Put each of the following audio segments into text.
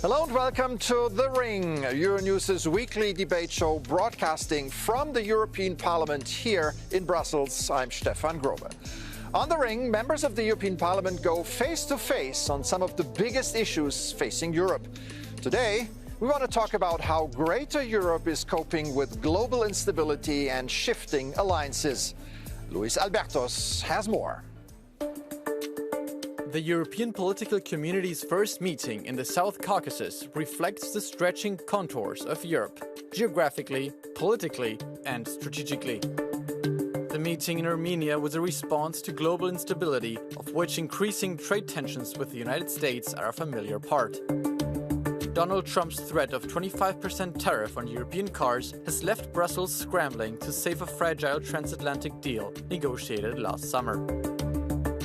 Hello and welcome to The Ring, Euronews' weekly debate show broadcasting from the European Parliament here in Brussels. I'm Stefan Grobe. On The Ring, members of the European Parliament go face-to-face on some of the biggest issues facing Europe. Today, we want to talk about how Greater Europe is coping with global instability and shifting alliances. Luis Albertos has more. The European political community's first meeting in the South Caucasus reflects the stretching contours of Europe, geographically, politically, and strategically. The meeting in Armenia was a response to global instability, of which increasing trade tensions with the United States are a familiar part. Donald Trump's threat of 25% tariff on European cars has left Brussels scrambling to save a fragile transatlantic deal negotiated last summer.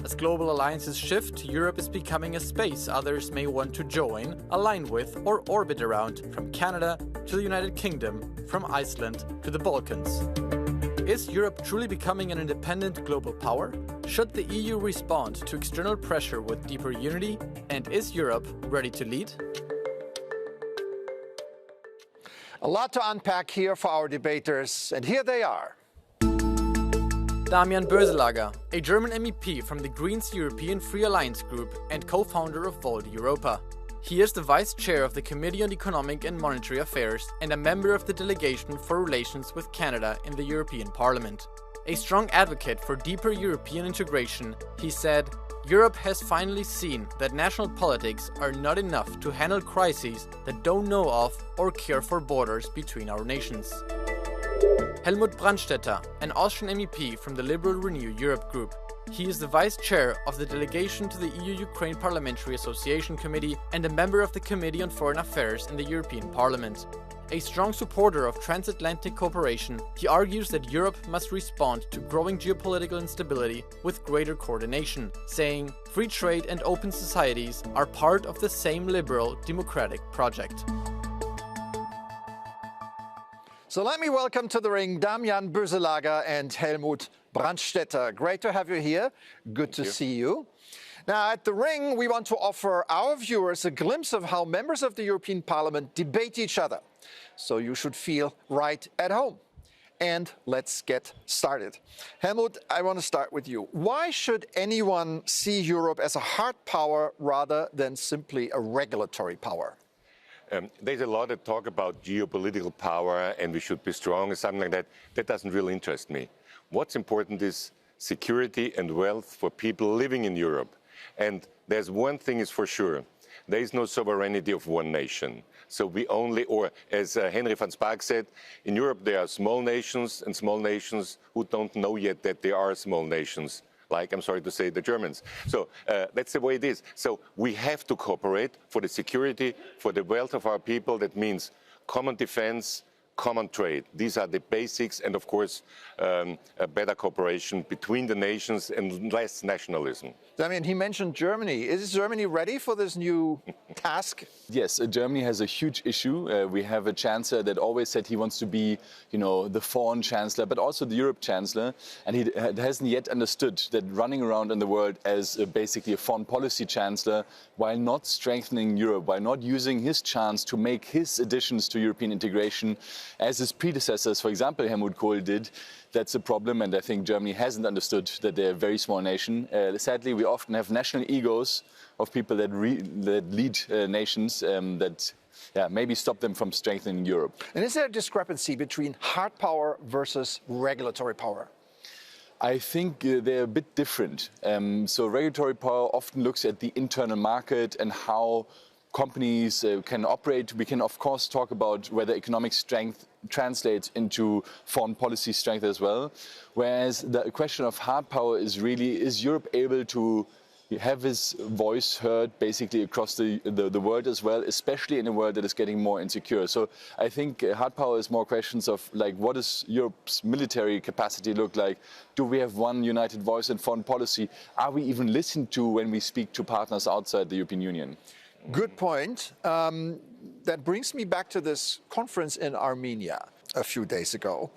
As global alliances shift, Europe is becoming a space others may want to join, align with, or orbit around, from Canada to the United Kingdom, from Iceland to the Balkans. Is Europe truly becoming an independent global power? Should the EU respond to external pressure with deeper unity? And is Europe ready to lead? A lot to unpack here for our debaters, and here they are. Damian Boeselager, a German MEP from the Greens European Free Alliance Group and co-founder of Renovar Europa. He is the vice chair of the Committee on Economic and Monetary Affairs and a member of the delegation for relations with Canada in the European Parliament. A strong advocate for deeper European integration, he said, "Europe has finally seen that national politics are not enough to handle crises that don't know of or care for borders between our nations." Helmut Brandstätter, an Austrian MEP from the Liberal Renew Europe group. He is the vice chair of the delegation to the EU-Ukraine Parliamentary Association Committee and a member of the Committee on Foreign Affairs in the European Parliament. A strong supporter of transatlantic cooperation, he argues that Europe must respond to growing geopolitical instability with greater coordination, saying, "Free trade and open societies are part of the same liberal democratic project." So let me welcome to The Ring Damian Boeselager and Helmut Brandstätter. Great to have you here. Good to see you. Now, at The Ring, we want to offer our viewers a glimpse of how members of the European Parliament debate each other. So you should feel right at home. And let's get started. Helmut, I want to start with you. Why should anyone see Europe as a hard power rather than simply a regulatory power? There's a lot of talk about geopolitical power and we should be strong and something like that. That doesn't really interest me. What's important is security and wealth for people living in Europe. And there's one thing is for sure. There is no sovereignty of one nation. So we only, or as Henry van Spaak said, in Europe there are small nations and small nations who don't know yet that they are small nations. Like, I'm sorry to say, the Germans. So that's the way it is. So we have to cooperate for the security, for the wealth of our people. That means common defense, common trade. These are the basics, and of course, a better cooperation between the nations and less nationalism. I mean, he mentioned Germany. Is Germany ready for this new task? Yes, Germany has a huge issue. We have a chancellor that always said he wants to be, the foreign chancellor, but also the Europe chancellor. And he hasn't yet understood that running around in the world as basically a foreign policy chancellor, while not strengthening Europe, while not using his chance to make his additions to European integration, as his predecessors, for example, Helmut Kohl did, that's a problem. And I think Germany hasn't understood that they're a very small nation. Sadly, we often have national egos of people that lead nations that maybe stop them from strengthening Europe. And is there a discrepancy between hard power versus regulatory power? I think they're a bit different. So regulatory power often looks at the internal market and how companies can operate. We can, of course, talk about whether economic strength translates into foreign policy strength as well. Whereas the question of hard power is really, is Europe able to have his voice heard basically across the world as well, especially in a world that is getting more insecure. So I think hard power is more questions of like, what does Europe's military capacity look like? Do we have one united voice in foreign policy? Are we even listened to when we speak to partners outside the European Union? Good point. That brings me back to this conference in Armenia a few days ago.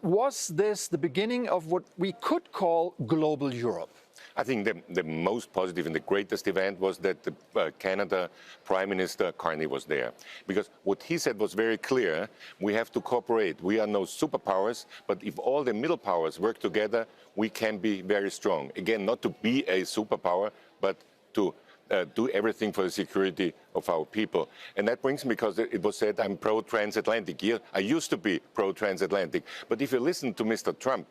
Was this the beginning of what we could call global Europe? I think the most positive and the greatest event was that the Canada Prime Minister Carney was there. Because what he said was very clear: we have to cooperate. We are no superpowers, but if all the middle powers work together, we can be very strong. Again, not to be a superpower, but to do everything for the security of our people. And that brings me, because it was said I'm pro-transatlantic. Yeah, I used to be pro-transatlantic. But if you listen to Mr. Trump,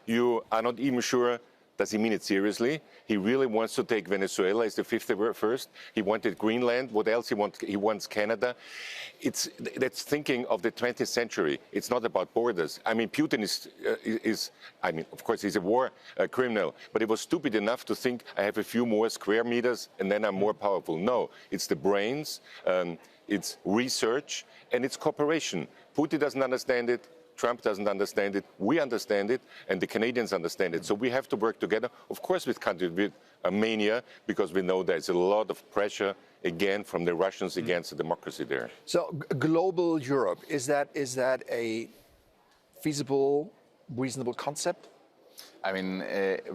you are not even sure, does he mean it seriously? He really wants to take Venezuela as the 51st. He wanted Greenland. What else he wants? He wants Canada. That's thinking of the 20th century. It's not about borders. I mean, Putin is I mean, of course, he's a war criminal, but he was stupid enough to think I have a few more square meters and then I'm more powerful. No, it's the brains, it's research, and it's cooperation. Putin doesn't understand it. Trump doesn't understand it, we understand it, and the Canadians understand it. So we have to work together, of course, with countries with Armenia, because we know there's a lot of pressure, again, from the Russians against the democracy there. So global Europe, is that a feasible, reasonable concept? I mean,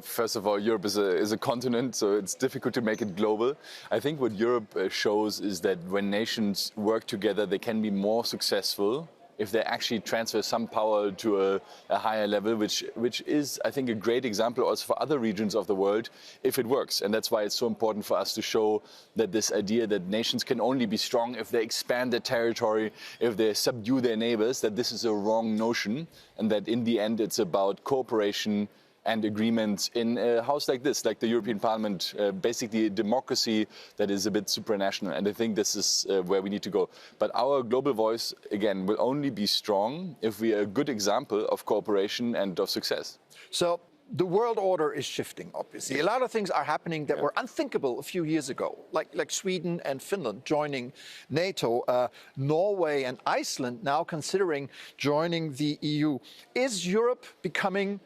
first of all, Europe is a continent, so it's difficult to make it global. I think what Europe shows is that when nations work together, they can be more successful if they actually transfer some power to a higher level, which is, I think, a great example also for other regions of the world, if it works. And that's why it's so important for us to show that this idea that nations can only be strong if they expand their territory, if they subdue their neighbors, that this is a wrong notion, and that in the end it's about cooperation and agreements in a house like this, like the European Parliament, basically a democracy that is a bit supranational. And I think this is where we need to go. But our global voice, again, will only be strong if we are a good example of cooperation and of success. So the world order is shifting, obviously. A lot of things are happening that were unthinkable a few years ago, like Sweden and Finland joining NATO, Norway and Iceland now considering joining the EU. Is Europe becoming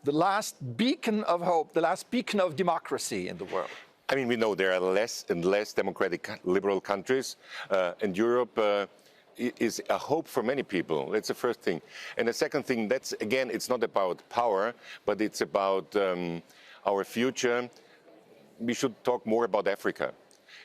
the last beacon of hope, the last beacon of democracy in the world? I mean, we know there are less and less democratic liberal countries, and Europe is a hope for many people. That's the first thing. And the second thing, that's, again, it's not about power, but it's about our future. We should talk more about Africa.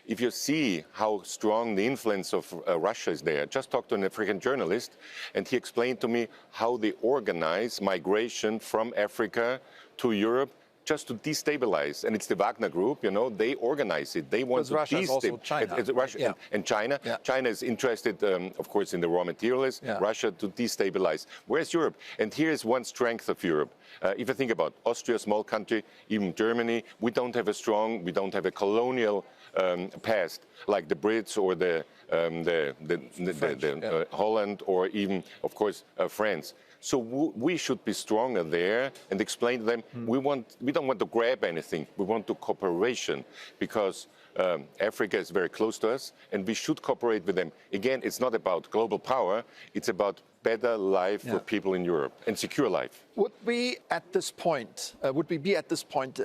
If you see how strong the influence of Russia is there, just talk to an African journalist, and he explained to me how they organize migration from Africa to Europe just to destabilize. And it's the Wagner Group, you know, they organize it. They want to destabilize. China. Russia and China. Yeah. China is interested, of course, in the raw materials, Russia to destabilize. Where's Europe? And here is one strength of Europe. If you think about Austria, small country, even Germany, we don't have a colonial past like the Brits or the Holland or even, of course, France. So we should be stronger there and explain to them we don't want to grab anything. We want to cooperation because Africa is very close to us and we should cooperate with them. Again, it's not about global power. It's about better life for people in Europe and secure life. Would we be at this point,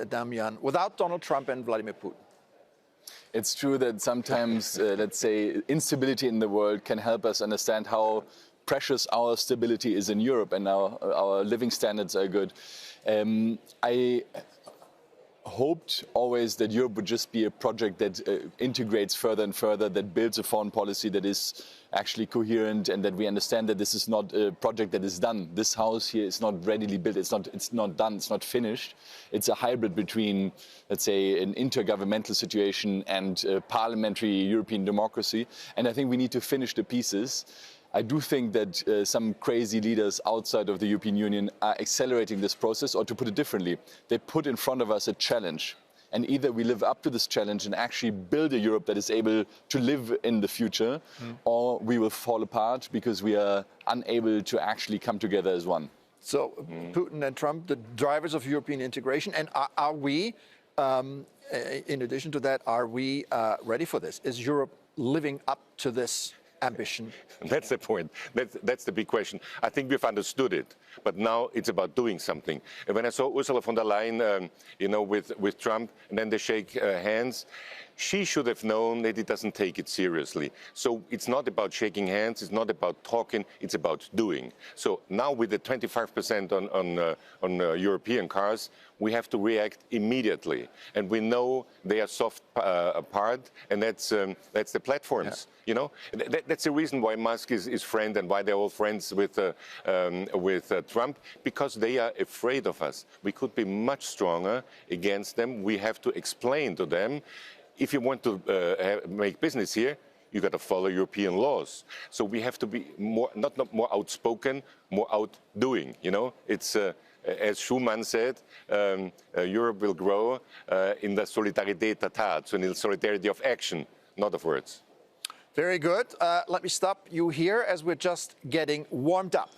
Damian, without Donald Trump and Vladimir Putin? It's true that sometimes, let's say, instability in the world can help us understand how precious our stability is in Europe and our living standards are good. I hoped always that Europe would just be a project that integrates further and further, that builds a foreign policy that is actually coherent, and that we understand that this is not a project that is done. This house here is not readily built, it's not done, it's not finished. It's a hybrid between, let's say, an intergovernmental situation and parliamentary European democracy. And I think we need to finish the pieces. I do think that some crazy leaders outside of the European Union are accelerating this process, or to put it differently, they put in front of us a challenge. And either we live up to this challenge and actually build a Europe that is able to live in the future, or we will fall apart because we are unable to actually come together as one. So Putin and Trump, the drivers of European integration, and are we, in addition to that, are we ready for this? Is Europe living up to this ambition? That's the point. That's the big question. I think we've understood it. But now it's about doing something. And when I saw Ursula von der Leyen, with Trump, and then they shake hands, she should have known that he doesn't take it seriously. So it's not about shaking hands, it's not about talking, it's about doing. So now with the 25% on European cars, we have to react immediately. And we know they are soft part, and that's the platforms. Yeah. That's the reason why Musk is friend and why they're all friends with Trump, because they are afraid of us. We could be much stronger against them. We have to explain to them, if you want to make business here, you got to follow European laws. So we have to be more, not more outspoken, more outdoing. It's as Schuman said, Europe will grow in the Solidarität der Tat, so in the solidarity of action, not of words. Very good. Let me stop you here as we're just getting warmed up.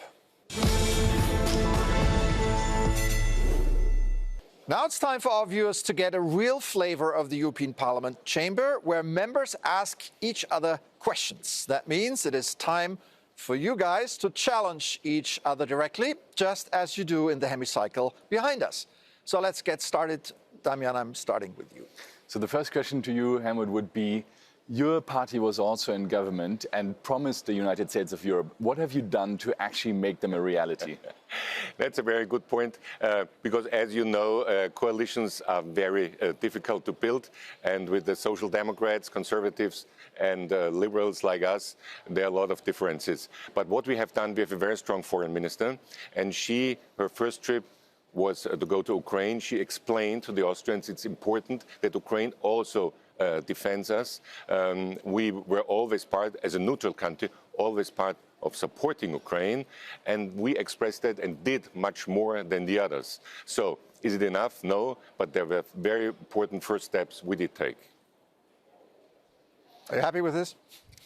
Now it's time for our viewers to get a real flavor of the European Parliament chamber, where members ask each other questions. That means it is time for you guys to challenge each other directly, just as you do in the hemicycle behind us. So let's get started. Damian, I'm starting with you. So the first question to you, Helmut, would be, your party was also in government and promised the United States of Europe. What have you done to actually make them a reality? That's a very good point, because as you know, coalitions are very difficult to build. And with the Social Democrats, Conservatives and Liberals like us, there are a lot of differences. But what we have done, we have a very strong foreign minister, and her first trip was to go to Ukraine. She explained to the Austrians it's important that Ukraine also defends us. We were always part, as a neutral country, always part of supporting Ukraine, and we expressed that and did much more than the others. So, is it enough? No, but there were very important first steps we did take. Are you happy with this?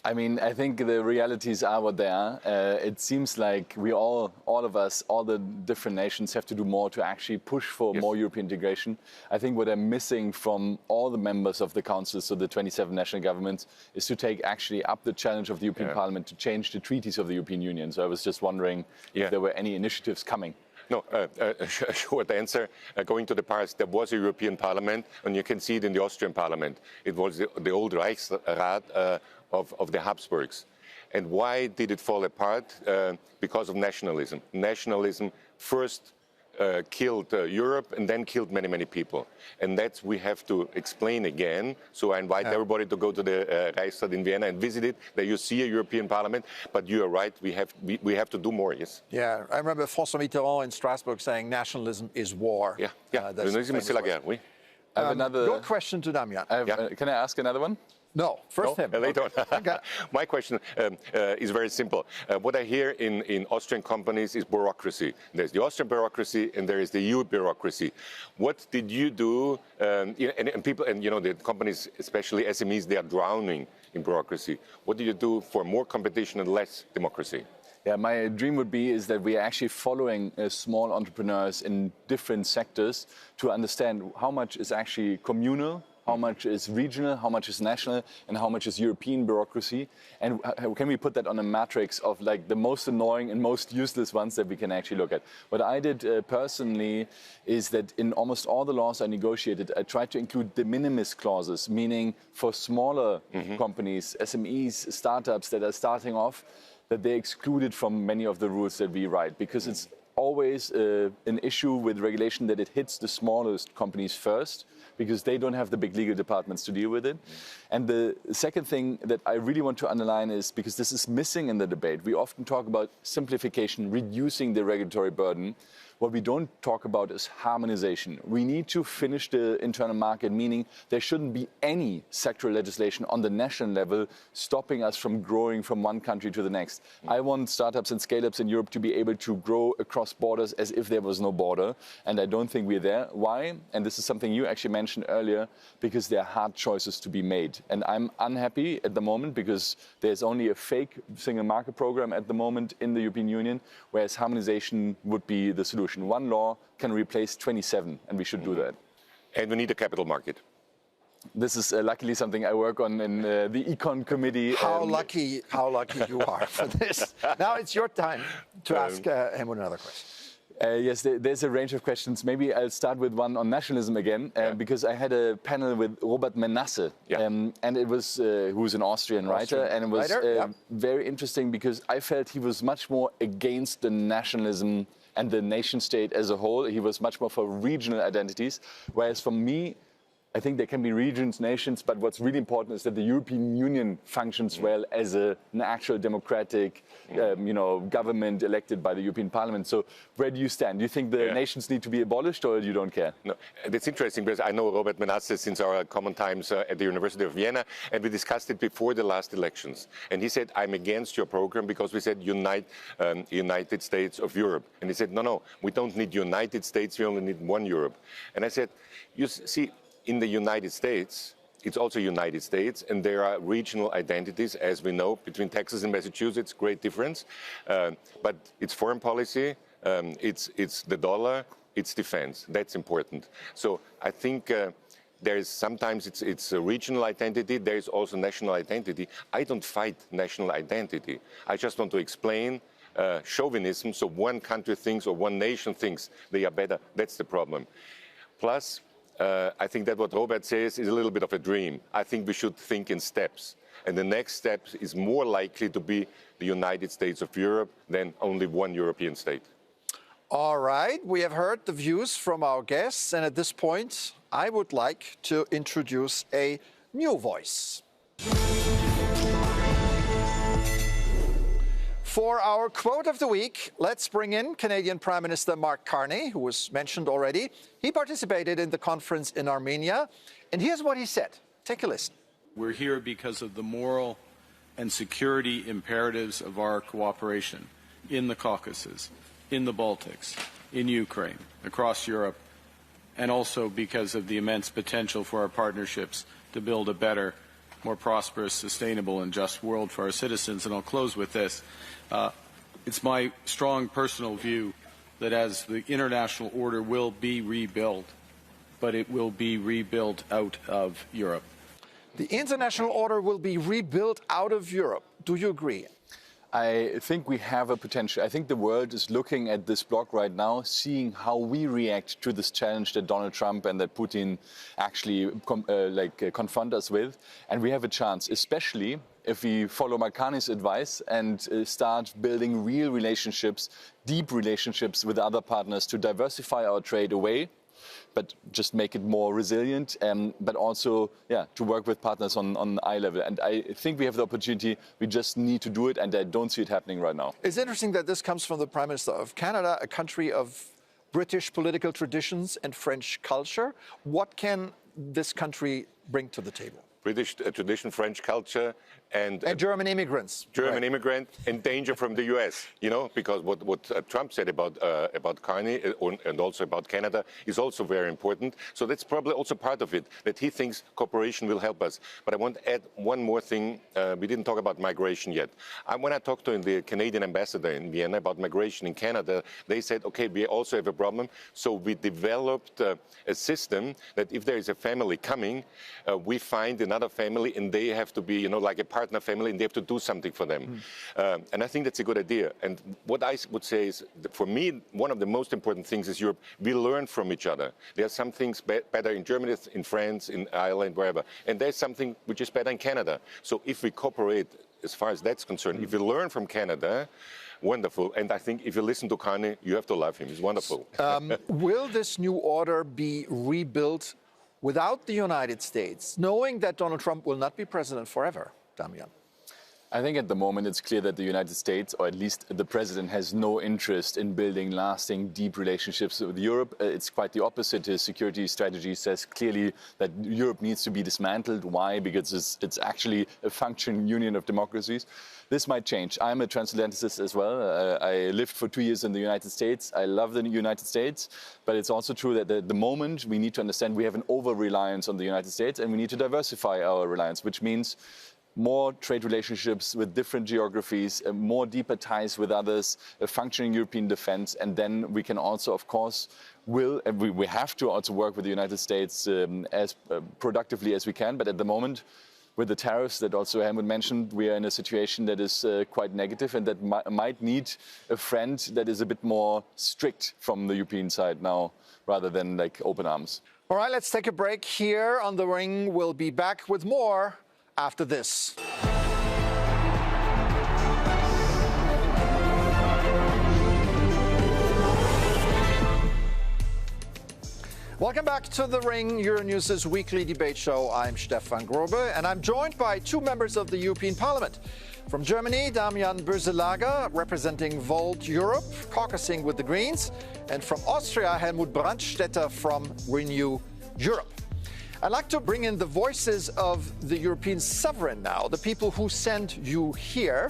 I mean, I think the realities are what they are. It seems like we all of us, all the different nations have to do more to actually push for more European integration. I think what I'm missing from all the members of the Council, so the 27 national governments, is to take actually up the challenge of the European Parliament to change the treaties of the European Union. So I was just wondering if there were any initiatives coming. No, a short answer. Going to the past, there was a European Parliament, and you can see it in the Austrian Parliament. It was the old Reichsrat of the Habsburgs. And why did it fall apart? Because of nationalism. Nationalism first killed Europe and then killed many, many people. And that's we have to explain again. So I invite everybody to go to the Reichstag in Vienna and visit it. There you see a European Parliament. But you are right, we have to do more, yes? Yeah, I remember François Mitterrand in Strasbourg saying nationalism is war. Yeah, c'est la guerre, oui. I have another... Your question to Damian. Can I ask another one? No, first him. Later on. Okay. My question is very simple. What I hear in Austrian companies is bureaucracy. There's the Austrian bureaucracy and there is the EU bureaucracy. What did you do? And people, and the companies, especially SMEs, they are drowning in bureaucracy. What do you do for more competition and less democracy? Yeah, my dream would be is that we are actually following small entrepreneurs in different sectors to understand how much is actually communal, how much is regional, how much is national, and how much is European bureaucracy. And can we put that on a matrix of like the most annoying and most useless ones that we can actually look at? What I did personally is that in almost all the laws I negotiated, I tried to include de minimis clauses, meaning for smaller companies, SMEs, startups that are starting off, that they're excluded from many of the rules that we write, because it's always an issue with regulation that it hits the smallest companies first, because they don't have the big legal departments to deal with it. And the second thing that I really want to underline is, because this is missing in the debate, we often talk about simplification, reducing the regulatory burden. What we don't talk about is harmonization. We need to finish the internal market, meaning there shouldn't be any sectoral legislation on the national level stopping us from growing from one country to the next. I want startups and scale-ups in Europe to be able to grow across borders as if there was no border, and I don't think we're there. Why? And this is something you actually mentioned earlier, because there are hard choices to be made. And I'm unhappy at the moment because there's only a fake single market program at the moment in the European Union, whereas harmonization would be the solution. One law can replace 27, and we should do that. And we need a capital market. This is luckily something I work on in the Econ Committee. How lucky you are for this. Now it's your time to ask Helmut another question. Yes, there's a range of questions. Maybe I'll start with one on nationalism again, because I had a panel with Robert Menasse, and it was who's an Austrian writer, and it was very interesting because I felt he was much more against the nationalism and the nation state as a whole. He was much more for regional identities, whereas for me, I think there can be regions, nations, but what's really important is that the European Union functions well as an actual democratic, government elected by the European Parliament. So where do you stand? Do you think the nations need to be abolished, or you don't care? No, it's interesting because I know Robert Menasse since our common times at the University of Vienna, and we discussed it before the last elections. And he said, I'm against your program because we said United States of Europe. And he said, no, we don't need United States, we only need one Europe. And I said, you see, in the United States, it's also United States, and there are regional identities, as we know, between Texas and Massachusetts, great difference. But it's foreign policy, it's the dollar, it's defense. That's important. So I think there is sometimes it's a regional identity, there is also national identity. I don't fight national identity. I just want to explain chauvinism, so one country thinks or one nation thinks they are better. That's the problem. Plus, I think that what Robert says is a little bit of a dream. I think we should think in steps. And the next step is more likely to be the United States of Europe than only one European state. All right, we have heard the views from our guests. And at this point, I would like to introduce a new voice. For our quote of the week, let's bring in Canadian Prime Minister Mark Carney, who was mentioned already. He participated in the conference in Armenia, and here's what he said. Take a listen. We're here because of the moral and security imperatives of our cooperation in the Caucasus, in the Baltics, in Ukraine, across Europe, and also because of the immense potential for our partnerships to build a better, more prosperous, sustainable, and just world for our citizens. And I'll close with this. It's my strong personal view that as the international order will be rebuilt, but it will be rebuilt out of Europe. The international order will be rebuilt out of Europe. Do you agree? I think we have a potential. I think the world is looking at this bloc right now, seeing how we react to this challenge that Donald Trump and that Putin actually confront us with. And we have a chance, especially if we follow Marcani's advice and start building real relationships, deep relationships with other partners to diversify our trade away, but just make it more resilient, but also, to work with partners on eye level. And I think we have the opportunity. We just need to do it, and I don't see it happening right now. It's interesting that this comes from the Prime Minister of Canada, a country of British political traditions and French culture. What can this country bring to the table? British tradition, French culture, and German immigrants. German immigrant and danger from the US, because what Trump said about Carney and also about Canada is also very important. So that's probably also part of it, that he thinks cooperation will help us. But I want to add one more thing. We didn't talk about migration yet. When I talked to the Canadian ambassador in Vienna about migration in Canada, they said, okay, we also have a problem. So we developed a system that if there is a family coming, we find another family and they have to be, like a partner family, and they have to do something for them. And I think that's a good idea. And what I would say is, for me, one of the most important things is Europe. We learn from each other. There are some things better in Germany, in France, in Ireland, wherever. And there's something which is better in Canada. So if we cooperate, as far as that's concerned, if we learn from Canada, wonderful. And I think if you listen to Carney, you have to love him. He's wonderful. Will this new order be rebuilt without the United States, knowing that Donald Trump will not be president forever? Damian. I think at the moment it's clear that the United States, or at least the president, has no interest in building lasting, deep relationships with Europe. It's quite the opposite. His security strategy says clearly that Europe needs to be dismantled. Why? Because it's actually a functioning union of democracies. This might change. I'm a transatlanticist as well. I lived for 2 years in the United States. I love the United States. But it's also true that at the moment we need to understand we have an over-reliance on the United States, and we need to diversify our reliance, which means more trade relationships with different geographies, more deeper ties with others, a functioning European defense, and then we can also, of course, we have to also work with the United States as productively as we can. But at the moment, with the tariffs that also Helmut mentioned, we are in a situation that is quite negative and that might need a friend that is a bit more strict from the European side now, rather than like open arms. All right, let's take a break here on The Ring. We'll be back with more after this. Welcome back to The Ring, Euronews' weekly debate show. I'm Stefan Grobe, and I'm joined by two members of the European Parliament. From Germany, Damian Boeselager, representing Volt Europe, caucusing with the Greens, and from Austria, Helmut Brandstätter from Renew Europe. I'd like to bring in the voices of the European sovereign now, the people who sent you here.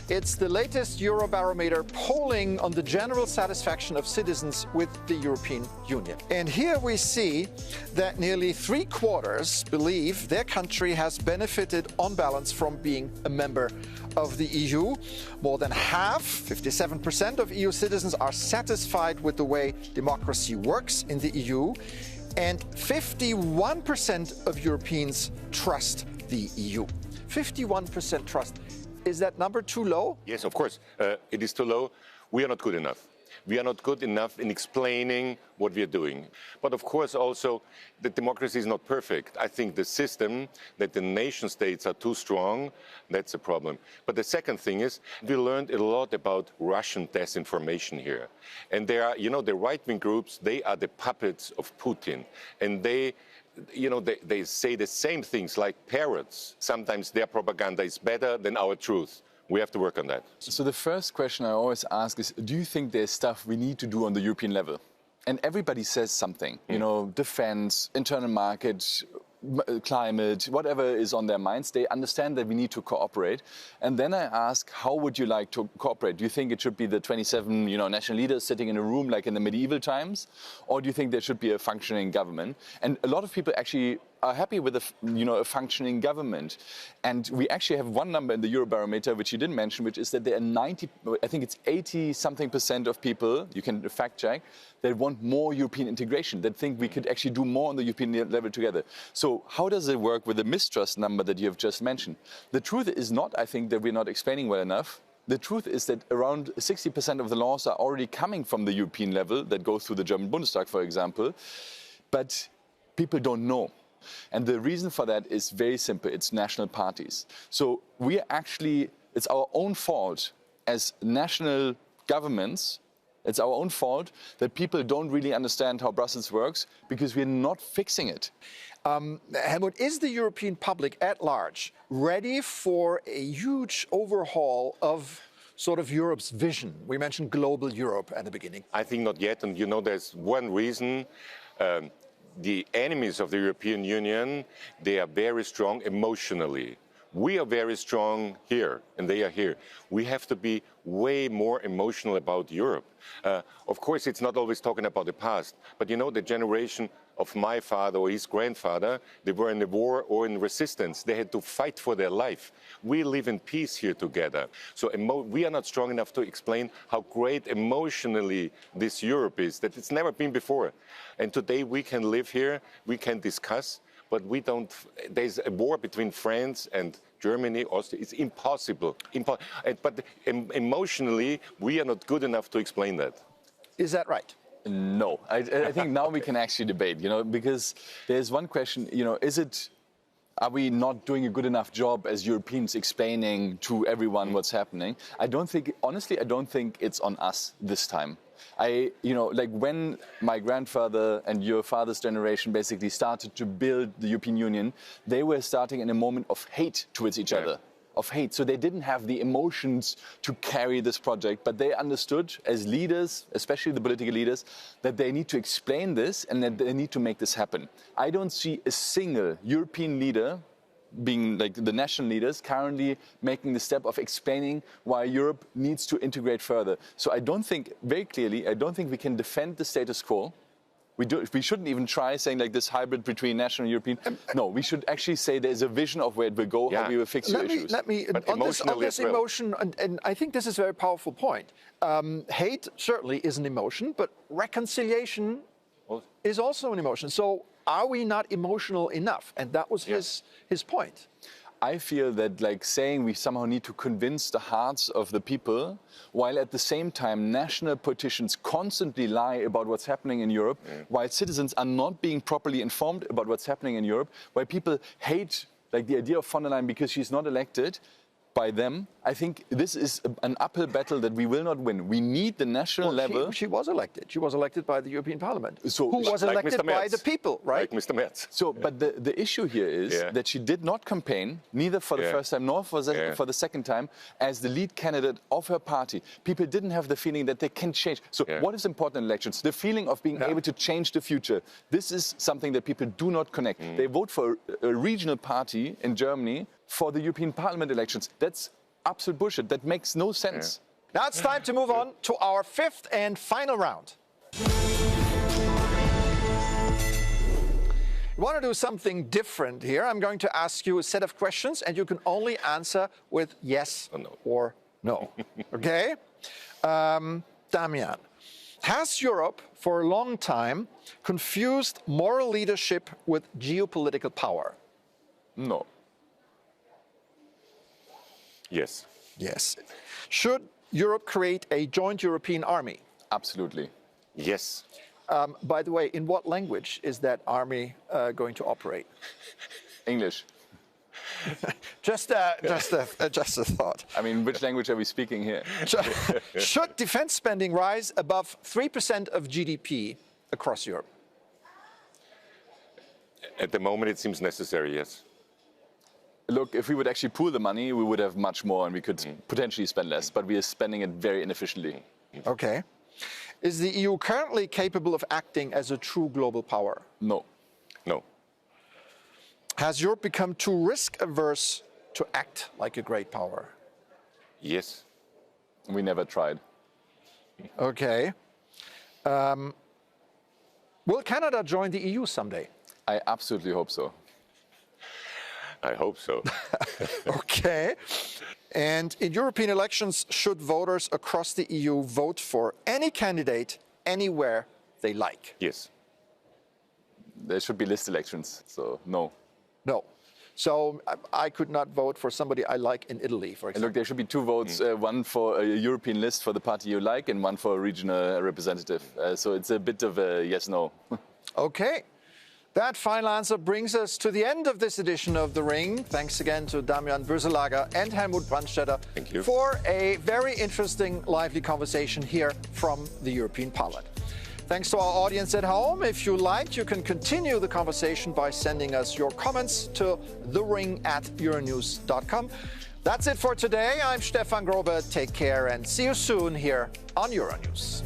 It's the latest Eurobarometer polling on the general satisfaction of citizens with the European Union. And here we see that nearly 3/4 believe their country has benefited on balance from being a member of the EU. More than half, 57% of EU citizens are satisfied with the way democracy works in the EU. And 51% of Europeans trust the EU. 51% trust. Is that number too low? Yes, of course. It is too low. We are not good enough. We are not good enough in explaining what we are doing. But of course also, the democracy is not perfect. I think the system that the nation states are too strong, that's a problem. But the second thing is, we learned a lot about Russian disinformation here. And there are, the right-wing groups, they are the puppets of Putin. And they say the same things like parrots. Sometimes their propaganda is better than our truth. We have to work on that. So the first question I always ask is, do you think there's stuff we need to do on the European level? And everybody says something, defense, internal market, climate, whatever is on their minds. They understand that we need to cooperate. And then I ask, how would you like to cooperate? Do you think it should be the 27, national leaders sitting in a room like in the medieval times? Or do you think there should be a functioning government? And a lot of people actually are happy with a functioning government. And we actually have one number in the Eurobarometer, which you didn't mention, which is that there are 80-something% of people, you can fact check, that want more European integration, that think we could actually do more on the European level together. So how does it work with the mistrust number that you have just mentioned? The truth is not, I think, that we're not explaining well enough. The truth is that around 60% of the laws are already coming from the European level, that go through the German Bundestag, for example, but people don't know. And the reason for that is very simple. It's national parties. So it's our own fault as national governments. It's our own fault that people don't really understand how Brussels works because we're not fixing it. Helmut, is the European public at large ready for a huge overhaul of sort of Europe's vision? We mentioned global Europe at the beginning. I think not yet. And there's one reason. The enemies of the European Union, they are very strong emotionally. We are very strong here, and they are here. We have to be way more emotional about Europe. Of course, it's not always talking about the past, but the generation of my father or his grandfather, they were in the war or in resistance. They had to fight for their life. We live in peace here together. So we are not strong enough to explain how great emotionally this Europe is, that it's never been before. And today we can live here, we can discuss, but there's a war between France and Germany, Austria. It's impossible. But emotionally, we are not good enough to explain that. Is that right? No. I think now we can actually debate, because there's one question, are we not doing a good enough job as Europeans explaining to everyone what's happening? Honestly, I don't think it's on us this time. When my grandfather and your father's generation basically started to build the European Union, they were starting in a moment of hate towards each other. Of hate. So they didn't have the emotions to carry this project, but they understood as leaders, especially the political leaders, that they need to explain this and that they need to make this happen. I don't see a single European leader, being like the national leaders, currently making the step of explaining why Europe needs to integrate further. So I don't think we can defend the status quo. We shouldn't even try saying like this hybrid between national and European. No, we should actually say there's a vision of where it will go, how we will fix your issues. On this emotion, and I think this is a very powerful point. Hate certainly is an emotion, but reconciliation is also an emotion. So are we not emotional enough? And that was his point. I feel that like saying we somehow need to convince the hearts of the people, while at the same time national politicians constantly lie about what's happening in Europe, while citizens are not being properly informed about what's happening in Europe, while people hate like the idea of von der Leyen because she's not elected by them. I think this is an uphill battle that we will not win. We need the national level. She was elected. She was elected by the European Parliament. So, who was like elected Mr. by Merz. the people, right? Like Mr. Merz. So, but the issue here is that she did not campaign, neither for the first time nor for the second time, as the lead candidate of her party. People didn't have the feeling that they can change. So what is important in elections? The feeling of being able to change the future. This is something that people do not connect. They vote for a regional party in Germany for the European Parliament elections. That's absolute bullshit. That makes no sense. Now it's time to move on to our fifth and final round. We want to do something different here. I'm going to ask you a set of questions and you can only answer with yes or no. Okay? Damian, has Europe for a long time confused moral leadership with geopolitical power? No. Yes. Yes. Should Europe create a joint European army? Absolutely. Yes. By the way, in what language is that army going to operate? English. just a thought. I mean, which language are we speaking here? Should defense spending rise above 3% of GDP across Europe? At the moment, it seems necessary, yes. Look, if we would actually pool the money, we would have much more and we could potentially spend less, but we are spending it very inefficiently. Okay. Is the EU currently capable of acting as a true global power? No. No. Has Europe become too risk-averse to act like a great power? Yes. We never tried. Okay. Will Canada join the EU someday? I absolutely hope so. I hope so. Okay. And in European elections, should voters across the EU vote for any candidate anywhere they like? Yes. There should be list elections, so no. No. So I could not vote for somebody I like in Italy, for And example. look, there should be two votes, one for a European list for the party you like and one for a regional representative. So it's a bit of a yes-no. Okay. That final answer brings us to the end of this edition of The Ring. Thanks again to Damian Boeselager and Helmut Brandstätter for a very interesting, lively conversation here from the European Parliament. Thanks to our audience at home. If you liked, you can continue the conversation by sending us your comments to thering@euronews.com. That's it for today. I'm Stefan Grobe. Take care and see you soon here on Euronews.